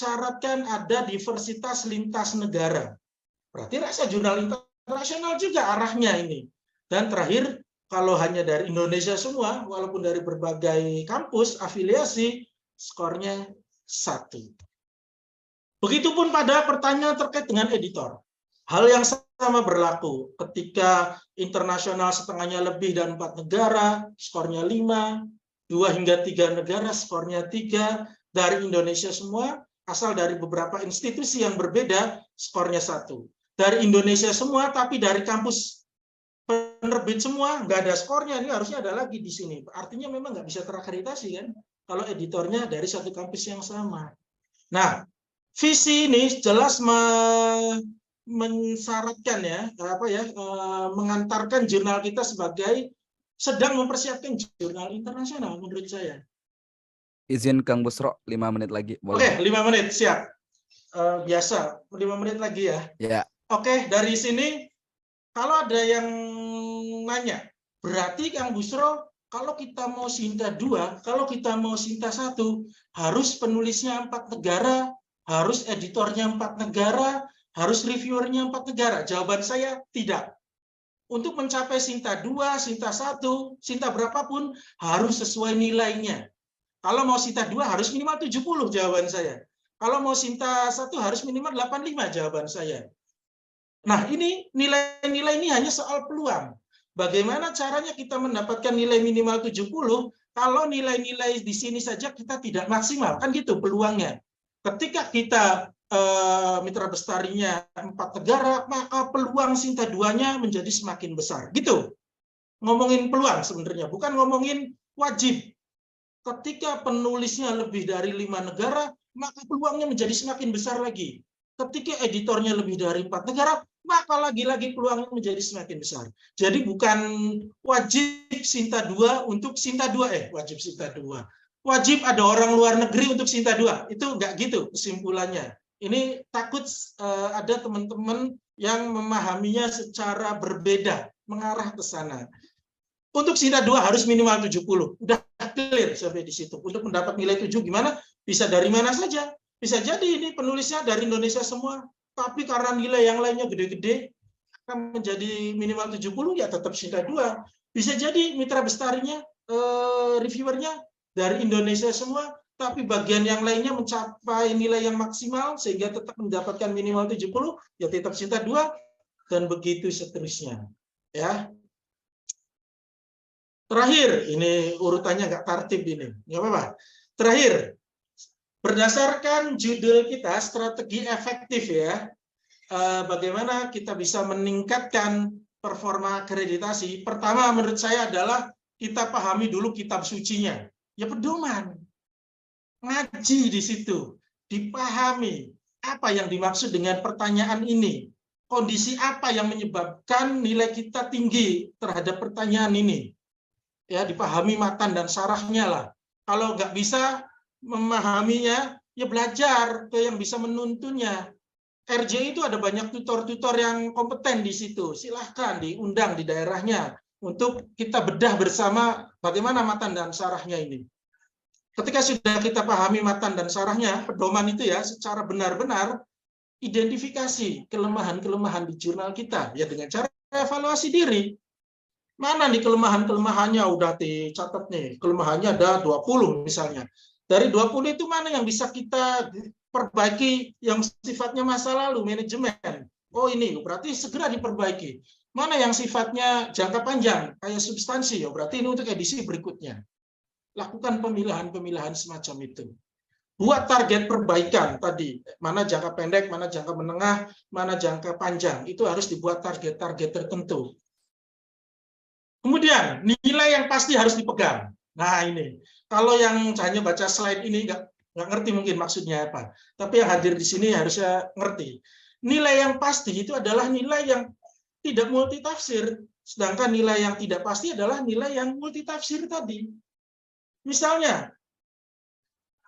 mensyaratkan ada diversitas lintas negara. Berarti rasa jurnal internasional juga arahnya ini. Dan terakhir, kalau hanya dari Indonesia semua, walaupun dari berbagai kampus, afiliasi, skornya 1. Begitupun pada pertanyaan terkait dengan editor. Hal yang sama berlaku ketika internasional setengahnya lebih dan 4 negara, skornya 5, 2 hingga 3 negara, skornya 3, dari Indonesia semua, asal dari beberapa institusi yang berbeda, skornya 1. Dari Indonesia semua, tapi dari kampus penerbit semua, nggak ada skornya, ini harusnya ada lagi di sini. Artinya memang nggak bisa terakreditasi kan, kalau editornya dari satu kampus yang sama. Nah, visi ini jelas mensyaratkan mengantarkan jurnal kita sebagai sedang mempersiapkan jurnal internasional menurut saya. Izin Kang Busro 5 menit lagi. Boleh. Oke, 5 menit siap. Biasa 5 menit lagi ya. Ya. Oke, dari sini kalau ada yang nanya, berarti Kang Busro kalau kita mau Sinta 2, kalau kita mau Sinta 1, harus penulisnya 4 negara, harus editornya 4 negara, harus reviewernya 4 negara? Jawaban saya tidak. Untuk mencapai Sinta 2, Sinta 1, Sinta berapapun, harus sesuai nilainya. Kalau mau Sinta 2 harus minimal 70 jawaban saya. Kalau mau Sinta 1 harus minimal 85 jawaban saya. Nah, ini nilai-nilai ini hanya soal peluang. Bagaimana caranya kita mendapatkan nilai minimal 70 kalau nilai-nilai di sini saja kita tidak maksimal? Kan gitu peluangnya. Ketika kita mitra bestarinya 4 negara, maka peluang Sinta 2-nya menjadi semakin besar. Gitu. Ngomongin peluang sebenarnya, bukan ngomongin wajib. Ketika penulisnya lebih dari 5 negara, maka peluangnya menjadi semakin besar lagi. Ketika editornya lebih dari 4 negara, maka lagi-lagi peluangnya menjadi semakin besar. Jadi bukan wajib Sinta 2 untuk Sinta 2, wajib Sinta 2. Wajib ada orang luar negeri untuk Sinta 2. Itu enggak gitu kesimpulannya. Ini takut ada teman-teman yang memahaminya secara berbeda, mengarah ke sana. Untuk Sinta 2 harus minimal 70. Udah clear sampai di situ. Untuk mendapat nilai 7 gimana? Bisa dari mana saja. Bisa jadi ini penulisnya dari Indonesia semua, tapi karena nilai yang lainnya gede-gede, akan menjadi minimal 70, ya tetap Sinta 2. Bisa jadi mitra bestarinya, reviewernya dari Indonesia semua, tapi bagian yang lainnya mencapai nilai yang maksimal, sehingga tetap mendapatkan minimal 70, ya tetap Sinta 2, dan begitu seterusnya. Ya. Terakhir, ini urutannya nggak tertib ini, nggak apa-apa. Terakhir, berdasarkan judul kita, strategi efektif ya, bagaimana kita bisa meningkatkan performa akreditasi. Pertama menurut saya adalah kita pahami dulu kitab sucinya. Ya pedoman. Ngaji di situ. Dipahami apa yang dimaksud dengan pertanyaan ini. Kondisi apa yang menyebabkan nilai kita tinggi terhadap pertanyaan ini. Ya, dipahami matan dan sarahnya lah. Kalau nggak bisa memahaminya, ya belajar ke yang bisa menuntunnya. RJ itu ada banyak tutor-tutor yang kompeten di situ. Silahkan diundang di daerahnya untuk kita bedah bersama bagaimana matan dan sarahnya ini. Ketika sudah kita pahami matan dan sarahnya, pedoman itu ya, secara benar-benar identifikasi kelemahan-kelemahan di jurnal kita ya dengan cara evaluasi diri. Mana nih kelemahan-kelemahannya udah dicatat nih. Kelemahannya ada 20 misalnya. Dari 20 itu mana yang bisa kita perbaiki yang sifatnya masa lalu, manajemen. Oh ini, berarti segera diperbaiki. Mana yang sifatnya jangka panjang, kayak substansi, ya berarti ini untuk edisi berikutnya. Lakukan pemilihan-pemilihan semacam itu. Buat target perbaikan tadi, mana jangka pendek, mana jangka menengah, mana jangka panjang. Itu harus dibuat target-target tertentu. Kemudian, nilai yang pasti harus dipegang. Nah ini, kalau yang hanya baca slide ini nggak ngerti mungkin maksudnya apa. Tapi yang hadir di sini harusnya ngerti. Nilai yang pasti itu adalah nilai yang tidak multitafsir. Sedangkan nilai yang tidak pasti adalah nilai yang multitafsir tadi. Misalnya,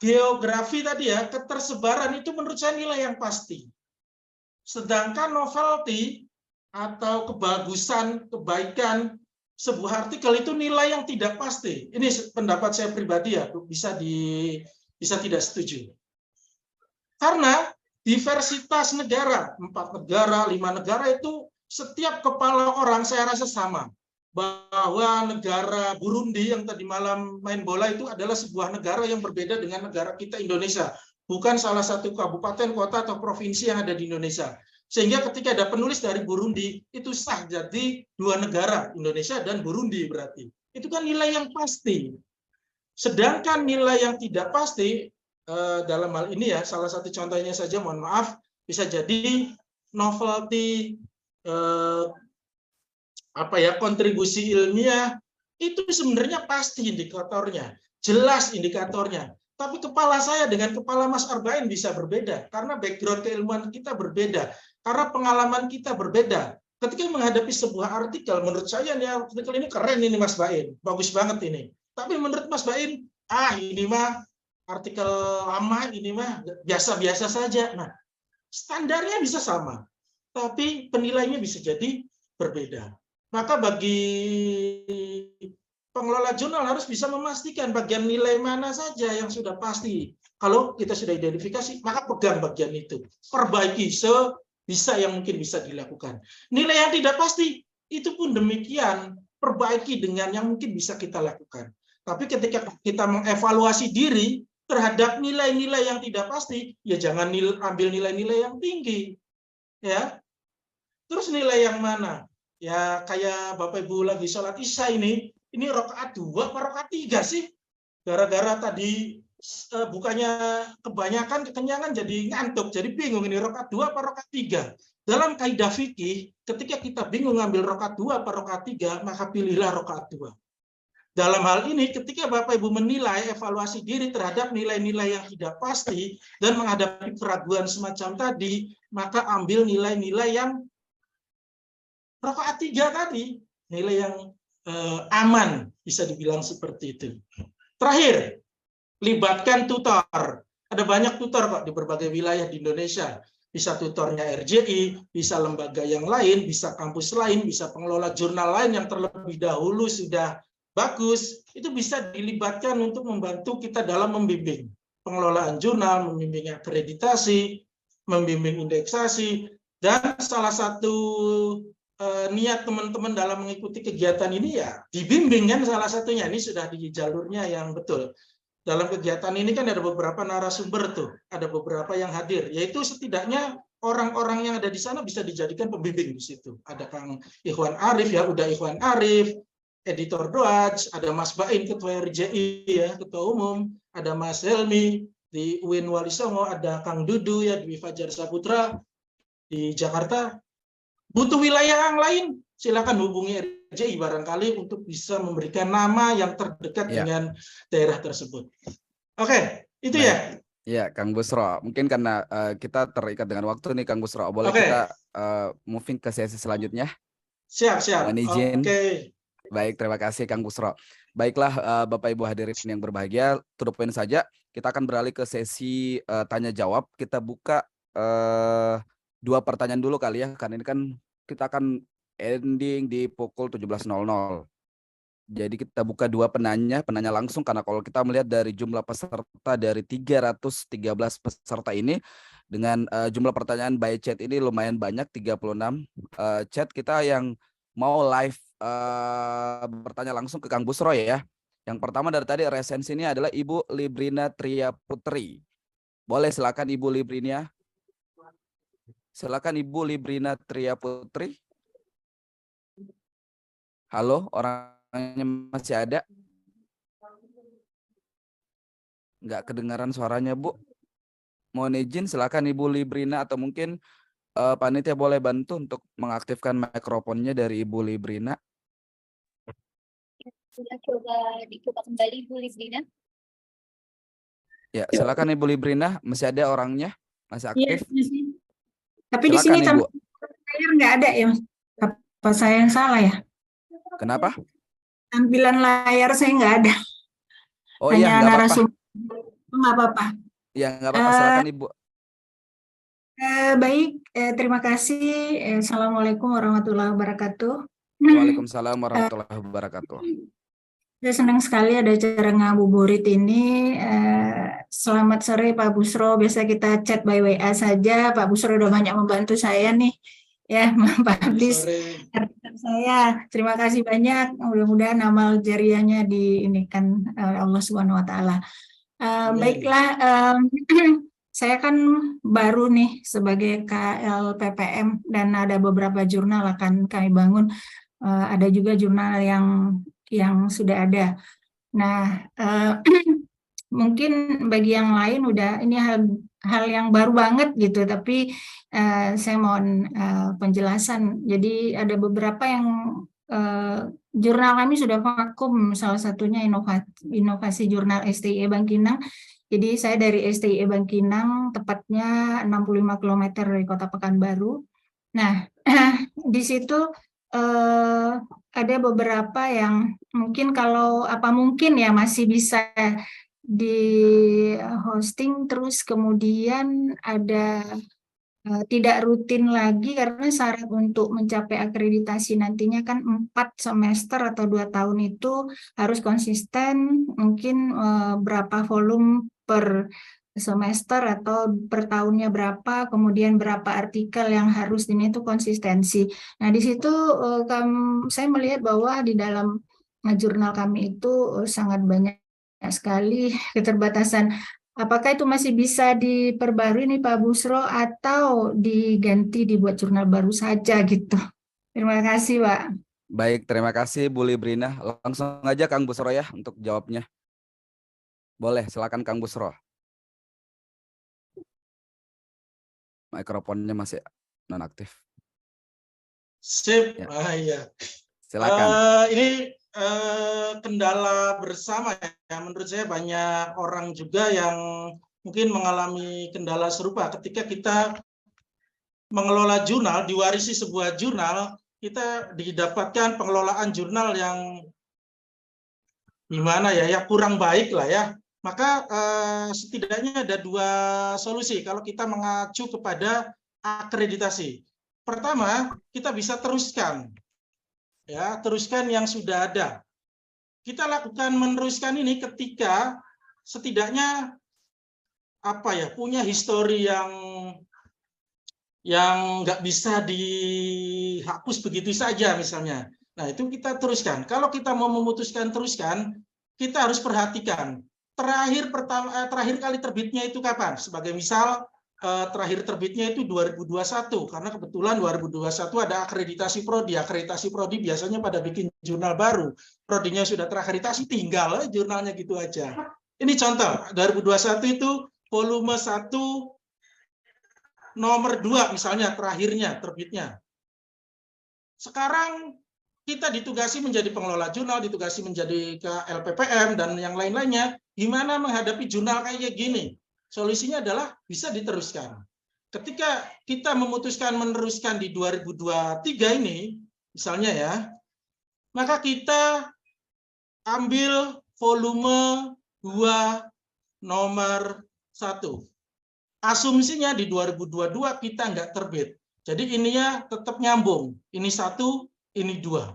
geografi tadi ya, ketersebaran itu menurut saya nilai yang pasti. Sedangkan novelty atau kebagusan, kebaikan, sebuah artikel itu nilai yang tidak pasti. Ini pendapat saya pribadi ya, bisa tidak setuju. Karena diversitas negara, 4 negara, 5 negara itu setiap kepala orang saya rasa sama. Bahwa negara Burundi yang tadi malam main bola itu adalah sebuah negara yang berbeda dengan negara kita Indonesia. Bukan salah satu kabupaten, kota, atau provinsi yang ada di Indonesia. Sehingga ketika ada penulis dari Burundi, itu sah jadi 2 negara, Indonesia dan Burundi berarti. Itu kan nilai yang pasti. Sedangkan nilai yang tidak pasti, dalam hal ini ya, salah satu contohnya saja, mohon maaf, bisa jadi novelty, kontribusi ilmiah, itu sebenarnya pasti indikatornya, jelas indikatornya. Tapi kepala saya dengan kepala Mas Arbain bisa berbeda, karena background keilmuan kita berbeda, karena pengalaman kita berbeda. Ketika menghadapi sebuah artikel, menurut saya nih artikel ini keren ini Mas Bain, bagus banget ini. Tapi menurut Mas Bain, ini mah artikel lama, ini mah biasa-biasa saja. Nah, standarnya bisa sama, tapi penilaiannya bisa jadi berbeda. Maka bagi pengelola jurnal harus bisa memastikan bagian nilai mana saja yang sudah pasti. Kalau kita sudah identifikasi, maka pegang bagian itu. Perbaiki sebisa yang mungkin bisa dilakukan. Nilai yang tidak pasti, itu pun demikian. Perbaiki dengan yang mungkin bisa kita lakukan. Tapi ketika kita mengevaluasi diri terhadap nilai-nilai yang tidak pasti, ya jangan ambil nilai-nilai yang tinggi. Ya. Terus nilai yang mana? Ya kayak Bapak Ibu lagi sholat Isya ini rakaat 2 apa rakaat 3 sih? Gara-gara tadi bukannya kebanyakan kekenyangan jadi ngantuk, jadi bingung ini rakaat 2 apa rakaat 3. Dalam kaidah fikih, ketika kita bingung ngambil rakaat 2 apa rakaat 3, maka pilihlah rakaat 2. Dalam hal ini, ketika Bapak Ibu menilai evaluasi diri terhadap nilai-nilai yang tidak pasti dan menghadapi keraguan semacam tadi, maka ambil nilai-nilai yang rakaat 3 tadi, nilai yang aman, bisa dibilang seperti itu. Terakhir, libatkan tutor. Ada banyak tutor kok di berbagai wilayah di Indonesia. Bisa tutornya RJI, bisa lembaga yang lain, bisa kampus lain, bisa pengelola jurnal lain yang terlebih dahulu sudah bagus. Itu bisa dilibatkan untuk membantu kita dalam membimbing pengelolaan jurnal, membimbing akreditasi, membimbing indeksasi, dan salah satu niat teman-teman dalam mengikuti kegiatan ini ya dibimbing kan salah satunya. Ini sudah di jalurnya yang betul. Dalam kegiatan ini kan ada beberapa narasumber tuh, ada beberapa yang hadir, yaitu setidaknya orang-orang yang ada di sana bisa dijadikan pembimbing di situ. Ada Kang Ikhwan Arif ya, udah Ikhwan Arif, editor Doaj, ada Mas Bain ketua RJI ya, ketua umum, ada Mas Helmi di UIN Wali Songo, ada Kang Dudu ya di Fajar Saputra di Jakarta. Butuh wilayah yang lain, silakan hubungi RJI barangkali untuk bisa memberikan nama yang terdekat dengan daerah tersebut. Oke, itu ya. Ya, Kang Busro. Mungkin karena kita terikat dengan waktu nih, Kang Busro. Boleh kita moving ke sesi selanjutnya? Siap. Mohon izin. Oke. Baik, terima kasih Kang Busro. Baiklah Bapak Ibu hadirin yang berbahagia, to the point saja. Kita akan beralih ke sesi tanya jawab. Kita buka 2 pertanyaan dulu kali ya, karena ini kan kita akan ending di pukul 17.00. Jadi kita buka 2 penanya langsung, karena kalau kita melihat dari jumlah peserta dari 313 peserta ini dengan jumlah pertanyaan by chat ini lumayan banyak, 36 chat kita yang mau live bertanya langsung ke Kang Busro ya. Yang pertama dari tadi resensi ini adalah Ibu Librina Tria Putri. Boleh silakan Ibu Librina. Silakan Ibu Librina Tria Putri. Halo, orangnya masih ada? Nggak kedengaran suaranya, Bu. Mohon izin, silakan Ibu Librina, atau mungkin panitia boleh bantu untuk mengaktifkan mikrofonnya dari Ibu Librina. Sudah dicoba kembali Ibu Librina. Ya, silakan Ibu Librina, masih ada orangnya? Masih aktif? Iya, tapi silakan, di sini tampilan layar nggak ada ya, Mas? Apa saya yang salah ya? Kenapa? Tampilan layar saya nggak ada. Oh hanya iya, nggak apa-apa. Nggak apa-apa. Ya, nggak apa-apa, silakan Ibu. Baik, terima kasih. Assalamualaikum warahmatullahi wabarakatuh. Waalaikumsalam warahmatullahi wabarakatuh. Saya senang sekali ada acara ngabuburit ini. Selamat sore Pak Busro. Biasa kita chat by WA saja. Pak Busro udah banyak membantu saya nih. Ya, publish Sore. saya. Terima kasih banyak. Mudah-mudahan amal jariahnya diinikan Allah Subhanahu wa taala. Amin. Baiklah, saya kan baru nih sebagai KLPPM dan ada beberapa jurnal akan kami bangun. Ada juga jurnal yang sudah ada. Nah, mungkin bagi yang lain udah ini hal yang baru banget gitu, tapi saya mohon penjelasan. Jadi ada beberapa yang jurnal kami sudah vakum, salah satunya inovasi jurnal STIE Bangkinang. Jadi saya dari STIE Bangkinang, tepatnya 65 km dari Kota Pekanbaru. Nah, di situ ada beberapa yang mungkin mungkin ya masih bisa di hosting, terus kemudian ada tidak rutin lagi karena syarat untuk mencapai akreditasi nantinya kan 4 semester atau 2 tahun itu harus konsisten, mungkin berapa volume per semester atau per tahunnya berapa, kemudian berapa artikel yang harus ini itu konsistensi. Nah, di situ saya melihat bahwa di dalam jurnal kami itu sangat banyak sekali keterbatasan. Apakah itu masih bisa diperbarui nih Pak Busro atau diganti dibuat jurnal baru saja gitu? Terima kasih Pak. Baik, terima kasih Bu Librina. Langsung aja Kang Busro ya untuk jawabnya. Boleh, silakan Kang Busro. Mikrofonnya masih nonaktif. Sip. Ya. Iya. Silakan. Ini kendala bersama ya. Menurut saya banyak orang juga yang mungkin mengalami kendala serupa ketika kita mengelola jurnal, diwarisi sebuah jurnal, kita didapatkan pengelolaan jurnal yang gimana ya, kurang baik lah ya. Maka setidaknya ada 2 solusi kalau kita mengacu kepada akreditasi. Pertama, kita bisa teruskan yang sudah ada. Kita lakukan meneruskan ini ketika setidaknya punya histori yang nggak bisa dihapus begitu saja misalnya. Nah, itu kita teruskan. Kalau kita mau memutuskan teruskan, kita harus perhatikan terakhir kali terbitnya itu kapan. Sebagai misal terakhir terbitnya itu 2021, karena kebetulan 2021 ada akreditasi prodi. Akreditasi prodi biasanya pada bikin jurnal baru. Prodinya sudah terakreditasi, tinggal jurnalnya gitu aja. Ini contoh, 2021 itu volume 1 nomor 2 misalnya terakhirnya terbitnya. Sekarang kita ditugasi menjadi pengelola jurnal, ditugasi menjadi ke LPPM dan yang lain-lainnya. Gimana menghadapi jurnal kayak gini? Solusinya adalah bisa diteruskan. Ketika kita memutuskan meneruskan di 2023 ini, misalnya ya, maka kita ambil volume 2 nomor 1. Asumsinya di 2022 kita nggak terbit. Jadi ininya tetap nyambung. Ini 1, ini 2.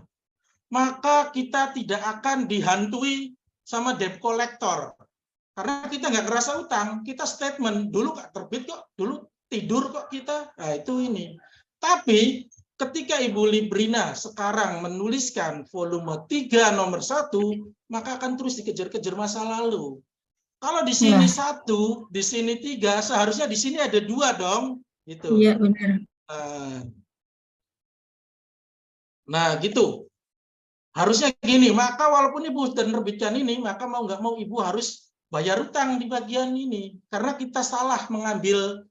Maka kita tidak akan dihantui sama debt collector. Karena kita nggak ngerasa utang, kita statement, dulu nggak terbit kok, dulu tidur kok kita. Nah, itu ini. Tapi ketika Ibu Librina sekarang menuliskan volume 3 nomor 1, maka akan terus dikejar-kejar masa lalu. Kalau di sini 1, di sini 3, seharusnya di sini ada 2 dong. Gitu. Iya, benar. Nah, gitu. Harusnya gini, maka walaupun Ibu sudah menerbitkan ini, maka mau nggak mau Ibu harus bayar utang di bagian ini. Karena kita salah mengambil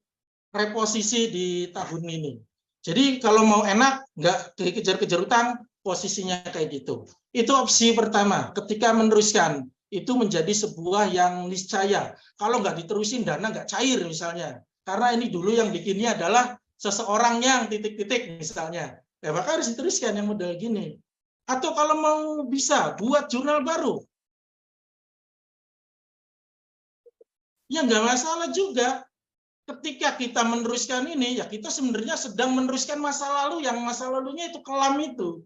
reposisi di tahun ini. Jadi kalau mau enak, nggak dikejar-kejar utang, posisinya kayak gitu. Itu opsi pertama, ketika meneruskan. Itu menjadi sebuah yang niscaya. Kalau nggak diterusin, dana nggak cair misalnya. Karena ini dulu yang bikinnya adalah seseorang yang titik-titik misalnya. Ya, maka harus diteruskan yang model gini. Atau kalau mau bisa, buat jurnal baru. Ya nggak masalah juga. Ketika kita meneruskan ini, ya kita sebenarnya sedang meneruskan masa lalu, yang masa lalunya itu kelam itu.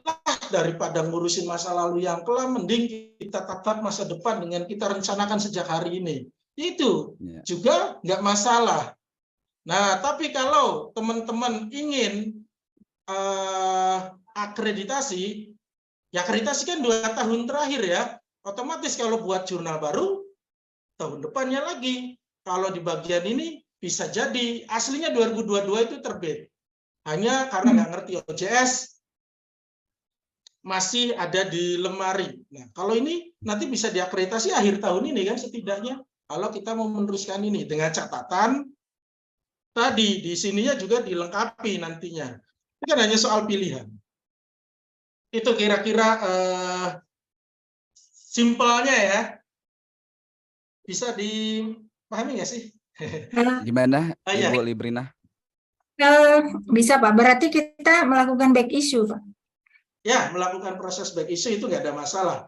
Lah, daripada ngurusin masa lalu yang kelam, mending kita tatap masa depan dengan kita rencanakan sejak hari ini. Itu juga nggak masalah. Nah, tapi kalau teman-teman ingin akreditasi, ya akreditasi kan 2 tahun terakhir ya. Otomatis kalau buat jurnal baru, tahun depannya lagi. Kalau di bagian ini bisa jadi aslinya 2022 itu terbit. Hanya karena nggak ngerti OJS, masih ada di lemari. Nah, kalau ini nanti bisa diakreditasi akhir tahun ini kan setidaknya. Kalau kita mau meneruskan ini dengan catatan tadi di sininya juga dilengkapi nantinya. Ini kan hanya soal pilihan. Itu kira-kira simpelnya ya. Bisa dipahami nggak sih? Gimana, Iya. Ibu Librina? Bisa Pak, berarti kita melakukan back issue Pak. Ya, melakukan proses back issue itu nggak ada masalah.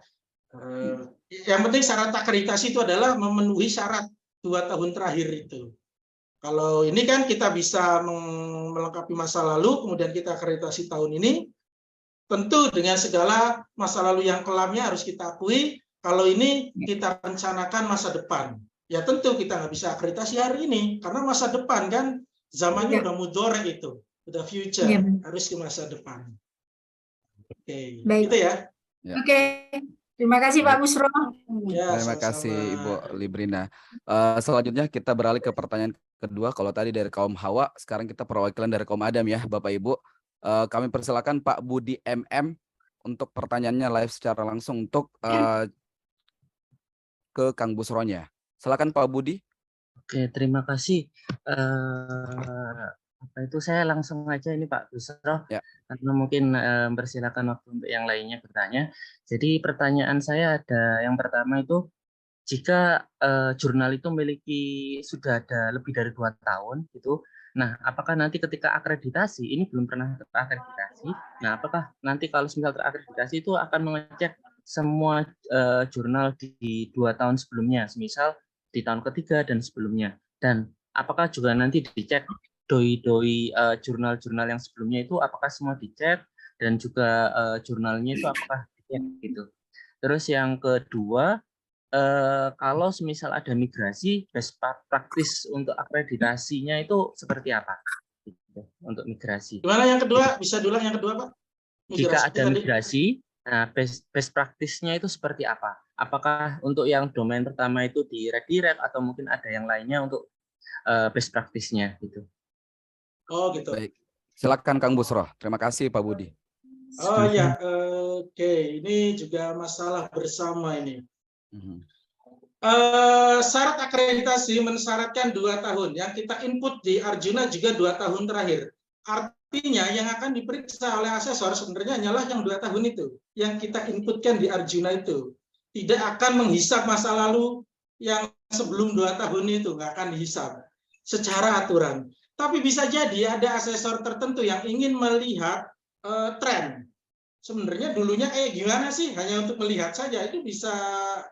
Yang penting syarat akreditasi itu adalah memenuhi syarat 2 tahun terakhir itu. Kalau ini kan kita bisa melengkapi masa lalu, kemudian kita akreditasi tahun ini, tentu dengan segala masa lalu yang kelamnya harus kita akui. Kalau ini kita rencanakan masa depan, ya tentu kita nggak bisa akreditasi hari ini, karena masa depan kan zamannya udah mudhari itu, udah future, harus ke masa depan. Oke, Baik. gitu ya. Oke, terima kasih Pak Busro. Ya, Terima sama-sama. kasih Ibu Librina. Selanjutnya kita beralih ke pertanyaan kedua. Kalau tadi dari kaum Hawa, sekarang kita perwakilan dari kaum Adam ya, Bapak Ibu. Kami persilakan Pak Budi MM untuk pertanyaannya live secara langsung untuk ke Kang Busronya. Silakan Pak Budi. Oke, terima kasih. Saya langsung aja ini Pak Busro, Ya. Karena mungkin bersilakan waktu untuk yang lainnya bertanya. Jadi pertanyaan saya ada yang pertama itu, jika jurnal itu sudah ada lebih dari 2 tahun gitu, nah apakah nanti ketika akreditasi, ini belum pernah terakreditasi, nah apakah nanti kalau misal terakreditasi itu akan mengecek semua jurnal di 2 tahun sebelumnya, misal di tahun ketiga dan sebelumnya, dan apakah juga nanti dicek doi-doi jurnal-jurnal yang sebelumnya itu apakah semua dicek, dan juga jurnalnya itu apakah dicek gitu. Terus yang kedua, kalau semisal ada migrasi, best practice untuk akreditasinya itu seperti apa untuk migrasi? Gimana yang kedua? Bisa diulang yang kedua Pak? Jika ada migrasi, nah best practice-nya itu seperti apa? Apakah untuk yang domain pertama itu redirect atau mungkin ada yang lainnya untuk best practice-nya gitu? Oh gitu. Baik. Silakan Kang Busro. Terima kasih Pak Budi. Oh ya, oke. Ini juga masalah bersama ini. Syarat akreditasi mensyaratkan 2 tahun. Yang kita input di Arjuna juga 2 tahun terakhir. Artinya yang akan diperiksa oleh asesor sebenarnya hanyalah yang 2 tahun itu. Yang kita inputkan di Arjuna itu. Tidak akan menghisap masa lalu yang sebelum 2 tahun itu. Nggak akan dihisap secara aturan. Tapi bisa jadi ada asesor tertentu yang ingin melihat tren. Sebenarnya dulunya gimana sih? Hanya untuk melihat saja. Itu bisa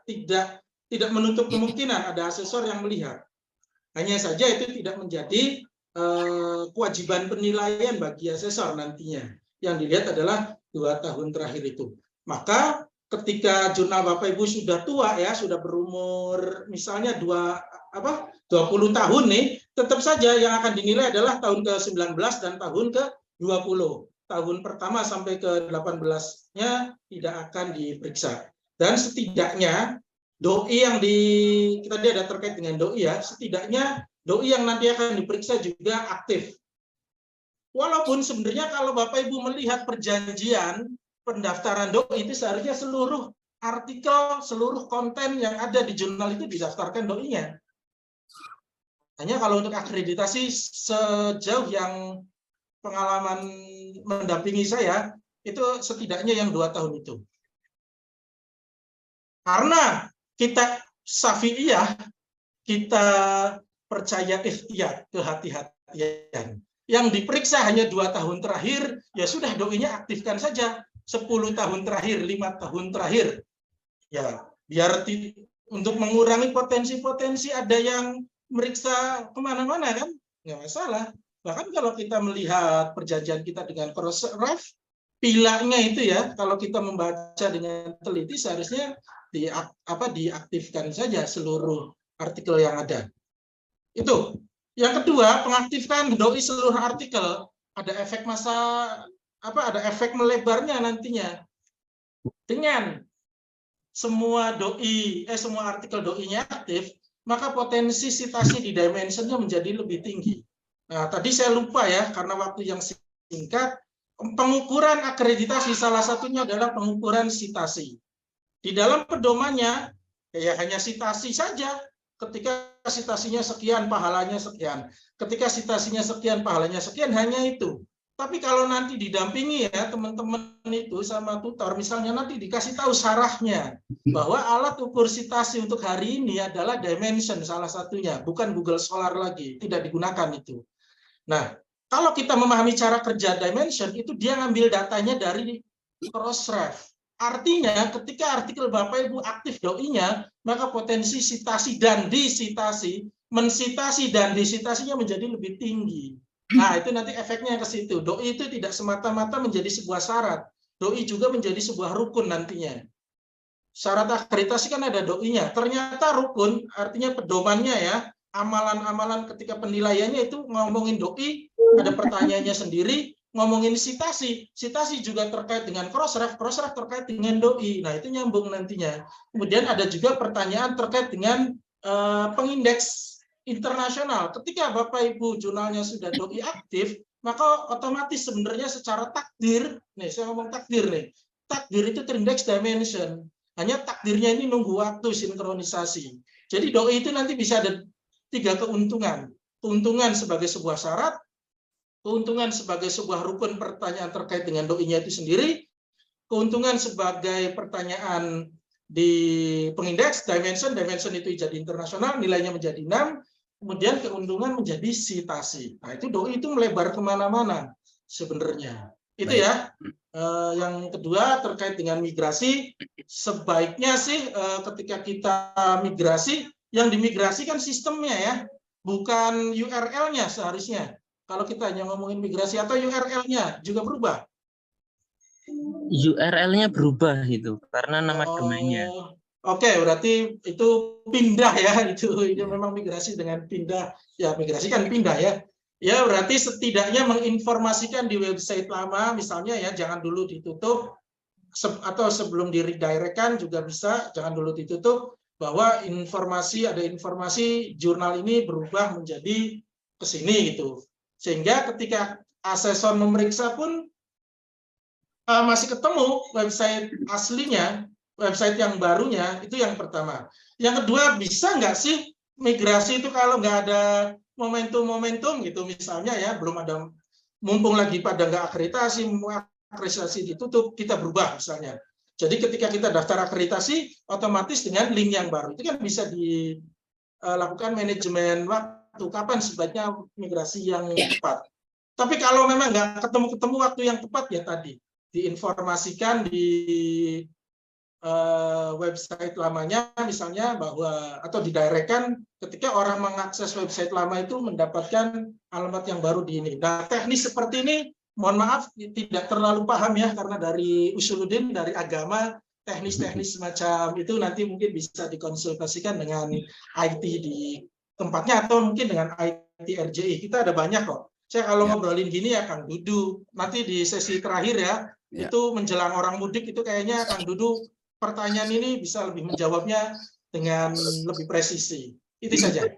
tidak menutup kemungkinan ada asesor yang melihat. Hanya saja itu tidak menjadi kewajiban penilaian bagi asesor nantinya. Yang dilihat adalah 2 tahun terakhir itu. Maka ketika jurnal Bapak Ibu sudah tua ya, sudah berumur misalnya 20 tahun nih, tetap saja yang akan dinilai adalah tahun ke-19 dan tahun ke-20. Tahun pertama sampai ke-18-nya tidak akan diperiksa. Dan setidaknya doi yang kita ada terkait dengan doi ya, setidaknya doi yang nanti akan diperiksa juga aktif. Walaupun sebenarnya kalau Bapak Ibu melihat perjanjian pendaftaran doi itu seharusnya seluruh artikel, seluruh konten yang ada di jurnal itu didaftarkan doi-nya. Hanya kalau untuk akreditasi sejauh yang pengalaman mendampingi saya, itu setidaknya yang 2 tahun itu. Karena kita syafi'iyah, kita percaya ikhtiyat, kehati-hatian. Yang diperiksa hanya 2 tahun terakhir, ya sudah doi-nya aktifkan saja. 10 tahun terakhir, 5 tahun terakhir. Ya, biar untuk mengurangi potensi-potensi ada yang meriksa kemana-mana kan, nggak masalah. Bahkan kalau kita melihat perjanjian kita dengan cross-ref, pilanya itu ya, kalau kita membaca dengan teliti seharusnya diaktifkan saja seluruh artikel yang ada. Itu. Yang kedua, pengaktifkan doi seluruh artikel, ada efek ada efek melebarnya nantinya. Dengan semua artikel doi-nya aktif, maka potensi citasi di dimensionnya menjadi lebih tinggi. Nah, tadi saya lupa ya, karena waktu yang singkat, pengukuran akreditasi salah satunya adalah pengukuran citasi. Di dalam pedomannya, ya hanya citasi saja. Ketika citasinya sekian, pahalanya sekian. Ketika citasinya sekian, pahalanya sekian, hanya itu. Tapi kalau nanti didampingi ya teman-teman itu sama tutor, misalnya nanti dikasih tahu syarahnya, bahwa alat ukur citasi untuk hari ini adalah dimension salah satunya, bukan Google Scholar lagi, tidak digunakan itu. Nah, kalau kita memahami cara kerja dimension, itu dia ngambil datanya dari Crossref. Artinya ketika artikel Bapak Ibu aktif doi-nya, maka potensi citasi dan disitasi, mensitasi dan disitasinya menjadi lebih tinggi. Nah, itu nanti efeknya ke situ. Doi itu tidak semata-mata menjadi sebuah syarat. Doi juga menjadi sebuah rukun nantinya. Syarat akreditasi kan ada doi-nya. Ternyata rukun artinya pedomannya ya, amalan-amalan ketika penilaiannya itu ngomongin doi, ada pertanyaannya sendiri, ngomongin citasi juga terkait dengan crossref terkait dengan doi. Nah, itu nyambung nantinya. Kemudian ada juga pertanyaan terkait dengan pengindeks internasional. Ketika Bapak Ibu jurnalnya sudah doi aktif, maka otomatis sebenarnya secara takdir, nih saya ngomong takdir nih, takdir itu terindeks dimension. Hanya takdirnya ini nunggu waktu sinkronisasi. Jadi doi itu nanti bisa ada 3 keuntungan. Keuntungan sebagai sebuah syarat, keuntungan sebagai sebuah rukun pertanyaan terkait dengan doi-nya itu sendiri, keuntungan sebagai pertanyaan di pengindeks, dimension itu jadi internasional, nilainya menjadi 6, kemudian keuntungan menjadi citasi. Nah, itu doi itu melebar kemana-mana sebenarnya. Itu ya. Yang kedua terkait dengan migrasi, sebaiknya sih ketika kita migrasi, yang dimigrasikan sistemnya ya, bukan URL-nya seharusnya. Kalau kita hanya ngomongin migrasi, atau URL-nya juga berubah? URL-nya berubah itu karena nama domainnya. Oke, berarti itu pindah ya, itu memang migrasi dengan pindah. Ya, migrasi kan pindah ya. Ya, berarti setidaknya menginformasikan di website lama, misalnya ya, jangan dulu ditutup, atau sebelum di redirect-kan juga bisa, jangan dulu ditutup, bahwa ada informasi jurnal ini berubah menjadi ke sini gitu. Sehingga ketika asesor memeriksa pun masih ketemu website aslinya, website yang barunya, itu yang pertama. Yang kedua, bisa nggak sih migrasi itu kalau nggak ada momentum-momentum gitu, misalnya ya, belum ada, mumpung lagi pada nggak akreditasi, akreditasi ditutup, kita berubah misalnya. Jadi ketika kita daftar akreditasi, otomatis dengan link yang baru, itu kan bisa dilakukan manajemen waktu, kapan sebaiknya migrasi yang tepat. Tapi kalau memang nggak ketemu waktu yang tepat ya tadi, diinformasikan di website lamanya misalnya, bahwa atau didirectkan ketika orang mengakses website lama itu mendapatkan alamat yang baru di ini. Nah, teknis seperti ini mohon maaf tidak terlalu paham ya, karena dari Usuluddin, dari agama, teknis-teknis semacam itu nanti mungkin bisa dikonsultasikan dengan IT di tempatnya, atau mungkin dengan IT RJI. Kita ada banyak kok. Saya kalau ngobrolin gini ya Kang Dudu, nanti di sesi terakhir ya, itu menjelang orang mudik itu kayaknya Kang Dudu pertanyaan ini bisa lebih menjawabnya dengan lebih presisi. Itu saja.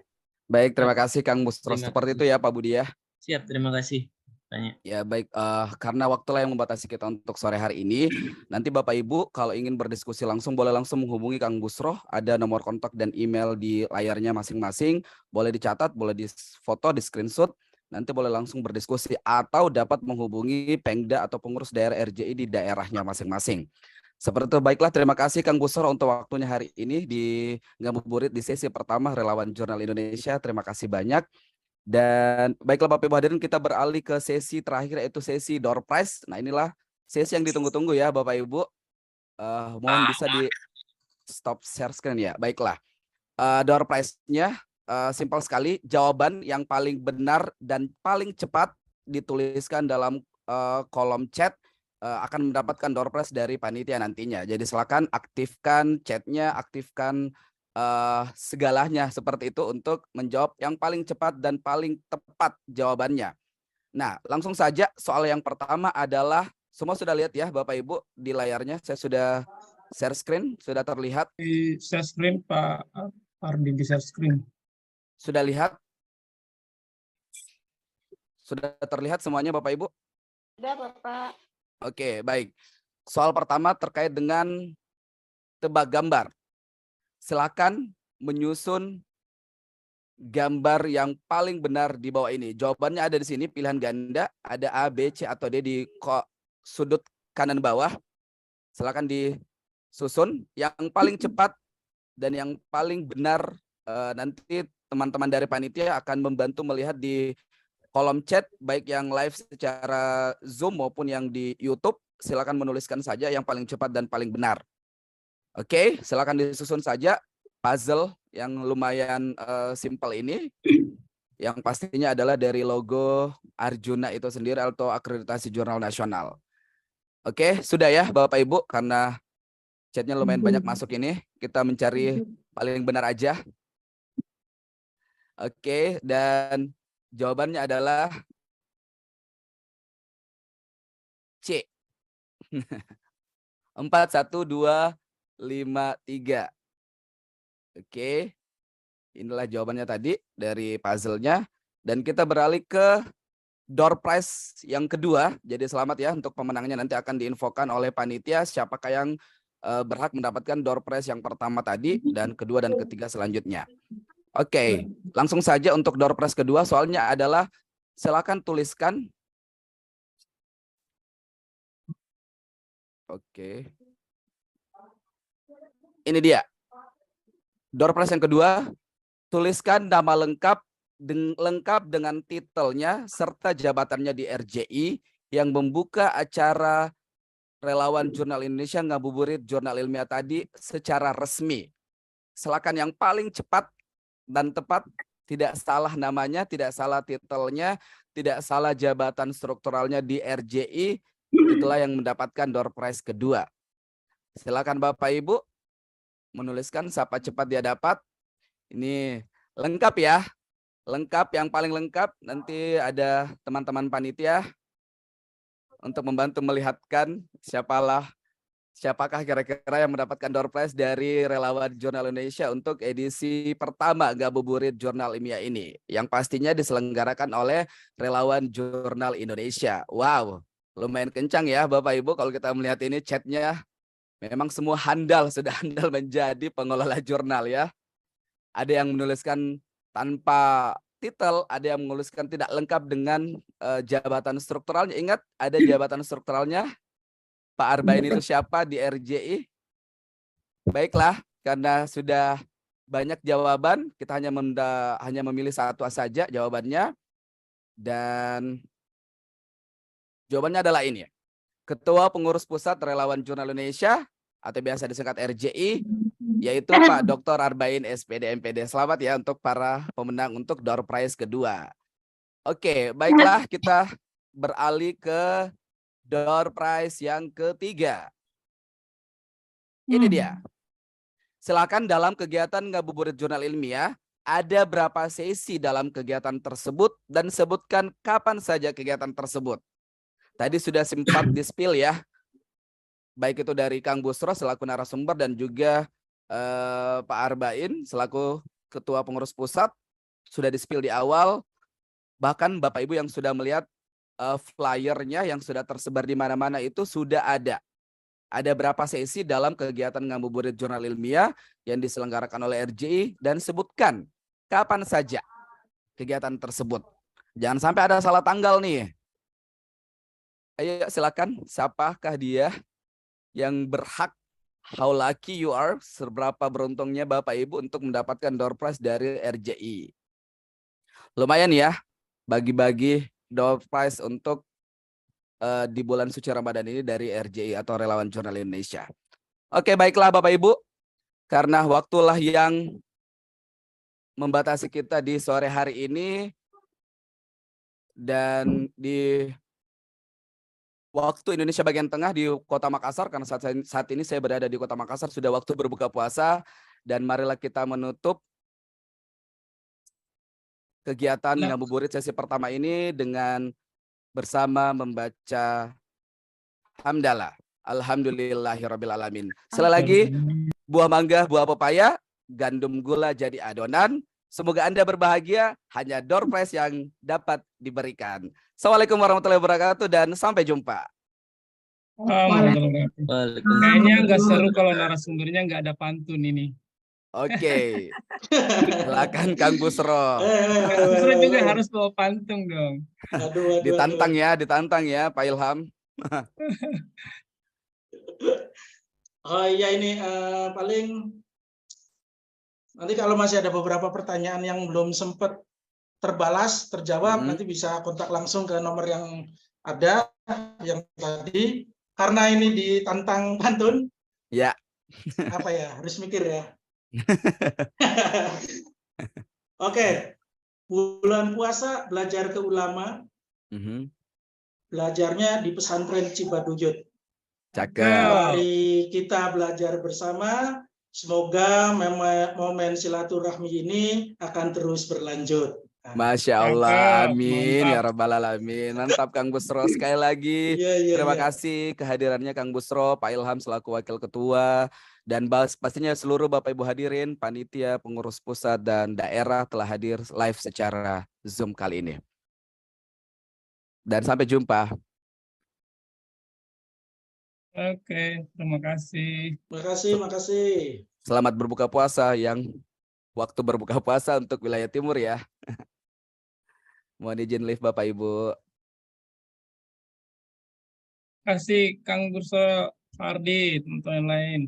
Baik, terima kasih Kang Busro. Seperti itu ya Pak Budi ya. Siap, terima kasih. Ya baik, karena waktulah yang membatasi kita untuk sore hari ini. Nanti Bapak Ibu kalau ingin berdiskusi langsung boleh langsung menghubungi Kang Busro. Ada nomor kontak dan email di layarnya masing-masing. Boleh dicatat, boleh difoto, di screenshot. Nanti boleh langsung berdiskusi atau dapat menghubungi Pengda atau pengurus daerah RJI di daerahnya masing-masing. Seperti itu, baiklah, terima kasih Kang Busro untuk waktunya hari ini di Ngabuburit di sesi pertama Relawan Jurnal Indonesia. Terima kasih banyak. Dan baiklah Bapak Ibu hadirin, kita beralih ke sesi terakhir, yaitu sesi door prize. Nah, inilah sesi yang ditunggu-tunggu ya Bapak Ibu. Mohon bisa di stop share screen ya. Baiklah, door prize-nya simpel sekali. Jawaban yang paling benar dan paling cepat dituliskan dalam kolom chat akan mendapatkan door prize dari panitia nantinya. Jadi silakan aktifkan chatnya, aktifkan segalanya seperti itu untuk menjawab yang paling cepat dan paling tepat jawabannya. Nah, langsung saja soal yang pertama adalah, semua sudah lihat ya Bapak Ibu di layarnya, saya sudah share screen, sudah terlihat? Di share screen Pak Ardi, di share screen. Sudah lihat? Sudah terlihat semuanya Bapak Ibu? Sudah, Bapak. Oke, baik. Soal pertama terkait dengan tebak gambar. Silakan menyusun gambar yang paling benar di bawah ini. Jawabannya ada di sini, pilihan ganda, ada A, B, C, atau D di sudut kanan bawah. Silakan disusun. Yang paling cepat dan yang paling benar nanti teman-teman dari panitia akan membantu melihat di kolom chat, baik yang live secara Zoom maupun yang di YouTube. Silakan menuliskan saja yang paling cepat dan paling benar. Oke, silakan disusun saja puzzle yang lumayan simpel ini. Yang pastinya adalah dari logo Arjuna itu sendiri atau akreditasi jurnal nasional. Oke, sudah ya Bapak Ibu, karena chatnya lumayan banyak masuk ini. Kita mencari paling benar aja. Oke, dan jawabannya adalah C. 4, 1, 2, 5, 3. Oke. Inilah jawabannya tadi dari puzzle-nya. Dan kita beralih ke door prize yang kedua. Jadi selamat ya untuk pemenangnya, nanti akan diinfokan oleh panitia siapakah yang berhak mendapatkan door prize yang pertama tadi dan kedua dan ketiga selanjutnya. Oke, langsung saja untuk door prize kedua, soalnya adalah silakan tuliskan. Oke. Ini dia. Door prize yang kedua, tuliskan nama lengkap dengan titelnya serta jabatannya di RJI yang membuka acara Relawan Jurnal Indonesia Ngabuburit Jurnal Ilmiah tadi secara resmi. Silakan yang paling cepat dan tepat, tidak salah namanya, tidak salah titelnya, tidak salah jabatan strukturalnya di RJI, itulah yang mendapatkan door prize kedua. Silakan Bapak Ibu menuliskan siapa cepat dia dapat. Ini lengkap ya. Lengkap, yang paling lengkap nanti ada teman-teman panitia untuk membantu melihatkan siapakah kira-kira yang mendapatkan door prize dari Relawan Jurnal Indonesia untuk edisi pertama Ngabuburit Jurnal Ilmiah ini, yang pastinya diselenggarakan oleh Relawan Jurnal Indonesia. Wow, lumayan kencang ya Bapak Ibu kalau kita melihat ini chatnya. Memang semua sudah handal menjadi pengelola jurnal ya. Ada yang menuliskan tanpa titel, ada yang menuliskan tidak lengkap dengan jabatan strukturalnya. Ingat, ada jabatan strukturalnya. Pak Arbain itu siapa di RJI? Baiklah, karena sudah banyak jawaban, kita hanya memilih satu saja jawabannya. Dan jawabannya adalah ini. Ketua Pengurus Pusat Relawan Jurnal Indonesia atau biasa disingkat RJI, yaitu Pak Dr. Arbain SPD MPD. Selamat ya untuk para pemenang untuk door prize kedua. Oke, baiklah kita beralih ke door prize yang ketiga. Ini dia. Silakan dalam kegiatan Ngabuburit Jurnal Ilmiah, ada berapa sesi dalam kegiatan tersebut dan sebutkan kapan saja kegiatan tersebut. Tadi sudah sempat di-spill ya, baik itu dari Kang Busro selaku narasumber dan juga Pak Arbain selaku Ketua Pengurus Pusat, sudah di-spill di awal. Bahkan Bapak Ibu yang sudah melihat flyernya yang sudah tersebar di mana-mana itu sudah ada. Ada berapa sesi dalam kegiatan Ngabuburit Jurnal Ilmiah yang diselenggarakan oleh RJI dan sebutkan kapan saja kegiatan tersebut. Jangan sampai ada salah tanggal nih. Ayo silakan, siapakah dia yang berhak? How lucky you are, seberapa beruntungnya Bapak Ibu untuk mendapatkan door prize dari RJI. Lumayan ya, bagi-bagi door prize untuk di bulan suci Ramadan ini dari RJI atau Relawan Jurnal Indonesia. Oke, baiklah Bapak Ibu, karena waktulah yang membatasi kita di sore hari ini dan di Waktu Indonesia bagian tengah di Kota Makassar, karena saat ini saya berada di Kota Makassar, sudah waktu berbuka puasa, dan marilah kita menutup kegiatan Nah. ngabuburit sesi pertama ini dengan bersama membaca hamdalah. Alhamdulillahirrabbilalamin. Sekali lagi, buah mangga, buah pepaya, gandum gula jadi adonan. Semoga Anda berbahagia, hanya door prize yang dapat diberikan. Assalamualaikum warahmatullahi wabarakatuh dan sampai jumpa. Waalaikumsalam. Waalaikumsalam. Kayaknya nggak seru kalau narasumbernya nggak ada pantun ini. Oke. Silakan Kang Busro. Narasumber juga harus bawa pantun dong. Ditantang ya Pak Ilham. Oh iya, ini paling nanti kalau masih ada beberapa pertanyaan yang belum sempat terjawab, nanti bisa kontak langsung ke nomor yang ada yang tadi. Karena ini ditantang pantun, Ya. apa ya, harus mikir ya. Oke, bulan puasa belajar ke ulama, belajarnya di pesantren Cibaduyut. Cakep. Mari kita belajar bersama. Semoga momen silaturahmi ini akan terus berlanjut. Masya Allah, amin Mantap. ya Rabbal Alamin. Mantap Kang Busro, sekali lagi terima kasih kehadirannya Kang Busro, Pak Ilham selaku Wakil Ketua, dan pastinya seluruh Bapak Ibu hadirin, panitia, pengurus pusat dan daerah telah hadir live secara Zoom kali ini. Dan sampai jumpa. Oke, terima kasih. Terima kasih. Selamat berbuka puasa yang waktu berbuka puasa untuk wilayah timur ya. Mohon izin live Bapak Ibu. Kasih Kang Burso, Fardi, teman-teman lain.